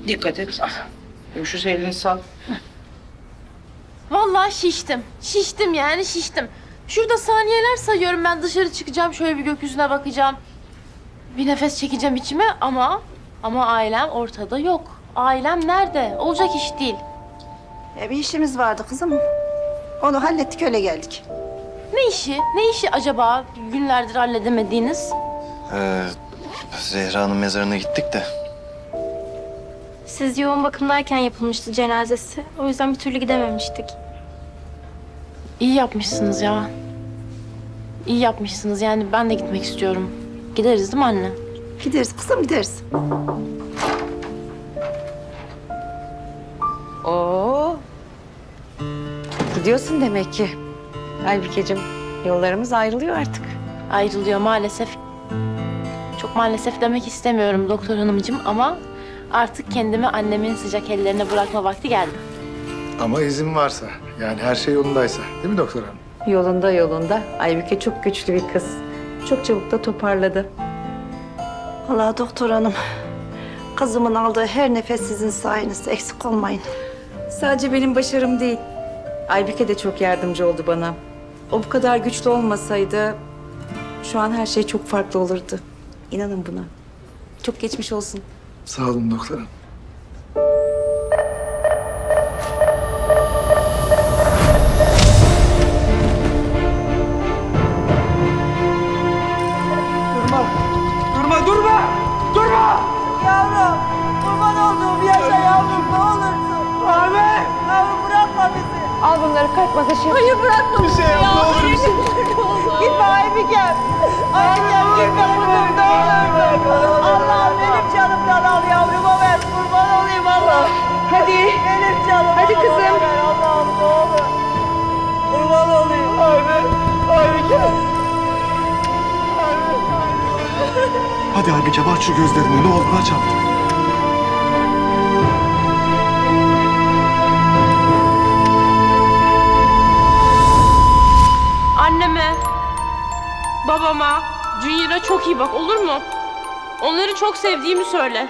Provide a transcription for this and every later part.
Dikkat et. Şu elini sal. Vallahi şiştim. Şiştim yani şiştim. Şurada saniyeler sayıyorum ben dışarı çıkacağım. Şöyle bir gökyüzüne bakacağım. Bir nefes çekeceğim içime ama ailem ortada yok. Ailem nerede? Olacak iş değil. Bir işimiz vardı kızım. Onu hallettik öyle geldik. Ne işi? Ne işi acaba günlerdir halledemediğiniz? Zehra'nın mezarına gittik de. Siz yoğun bakımdayken yapılmıştı cenazesi. O yüzden bir türlü gidememiştik. İyi yapmışsınız ya. İyi yapmışsınız yani ben de gitmek istiyorum. Gideriz değil mi anne? Gideriz kızım gideriz. Oo. Gidiyorsun demek ki. Aybükeciğim, yollarımız ayrılıyor artık. Ayrılıyor maalesef. Çok maalesef demek istemiyorum doktor hanımcığım ama artık kendimi annemin sıcak ellerine bırakma vakti geldi. Ama izin varsa, yani her şey yolundaysa. Değil mi doktor hanım? Yolunda yolunda. Aybüke çok güçlü bir kız. Çok çabuk da toparladı. Vallahi doktor hanım, kızımın aldığı her nefes sizin sayenizde, eksik olmayın. Sadece benim başarım değil. Aybüke de çok yardımcı oldu bana. O bu kadar güçlü olmasaydı şu an her şey çok farklı olurdu. İnanın buna. Çok geçmiş olsun. Sağ olun doktor hanım. Durma! Yavrum, kurban olduğum yaşa yavrum, ne olursun. Abi! Yavrum bırakma bizi. Al bunları kalk bagajı. Hayır bırakma bizi ya. Ne olursun. Gitme Aybikem. Aybikem gitme kuzum, ne olur. Allah'ım benim canımdan al yavrumu ver, kurban olayım Allah. Hadi. Benim canım. Hadi kızım. Allah'ım ne olur. Kurban olayım. Aybikem. Hadi Aybüke aç şu gözlerini, ne olur aç artık. Anneme, babama, Junior'a çok iyi bak olur mu? Onları çok sevdiğimi söyle.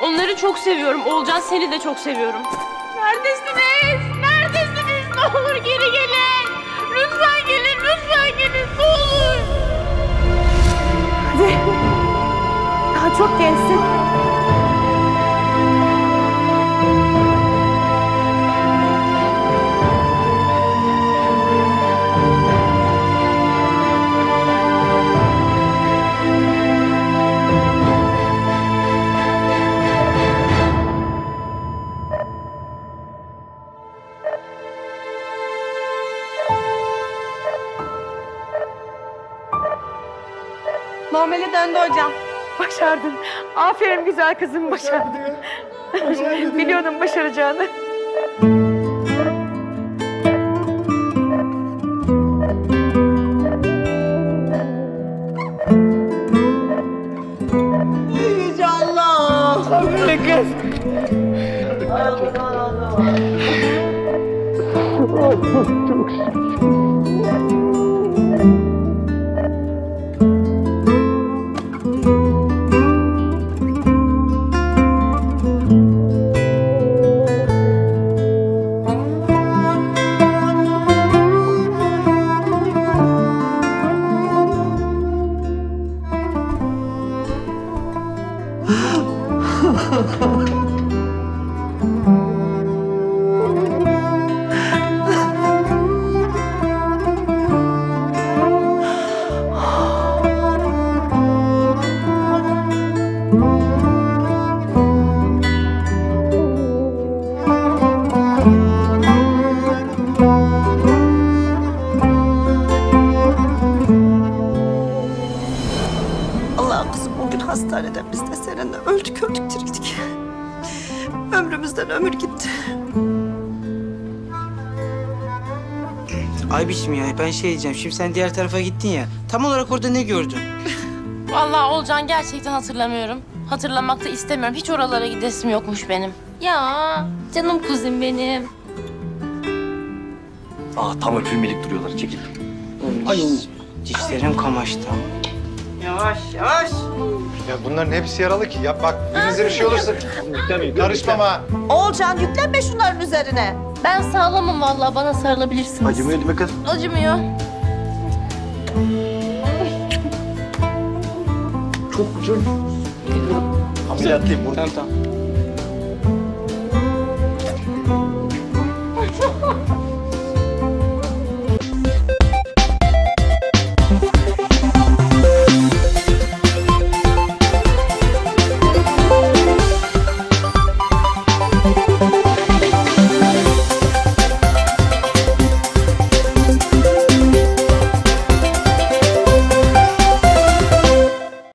Onları çok seviyorum. Olcan seni de çok seviyorum. Neredesiniz? Neredesiniz? Ne olur geri gelin. Lütfen gelin, lütfen gelin. Ne olur. Hadi. Daha çok gençsin. Normale döndü hocam. Başardın. Aferin güzel kızım, başardın. Biliyordum başaracağını. Yüce Allah. Aferin kız. Allah kızım bugün hastanede biz de seninle öldük diriktik. Ömrümüzden ömür gitti. Aybişim ya ben şey diyeceğim. Şimdi sen diğer tarafa gittin ya. Tam olarak orada ne gördün? Vallahi Olcan gerçekten hatırlamıyorum. Hatırlamak da istemiyorum. Hiç oralara gidesim yokmuş benim. Ya canım kuzum benim. Tam öpülmelik duruyorlar, çekil. Ay dişlerim kamaştı. Yavaş yavaş. Ya bunların hepsi yaralı ki. Ya bak birinize bir şey olursa karışmam ha. Oğulcan yüklenme şunların üzerine. Ben sağlamım vallahi, bana sarılabilirsiniz. Acımıyor değil mi kız? Acımıyor. Ameliyatlıyım bunu. Tamam.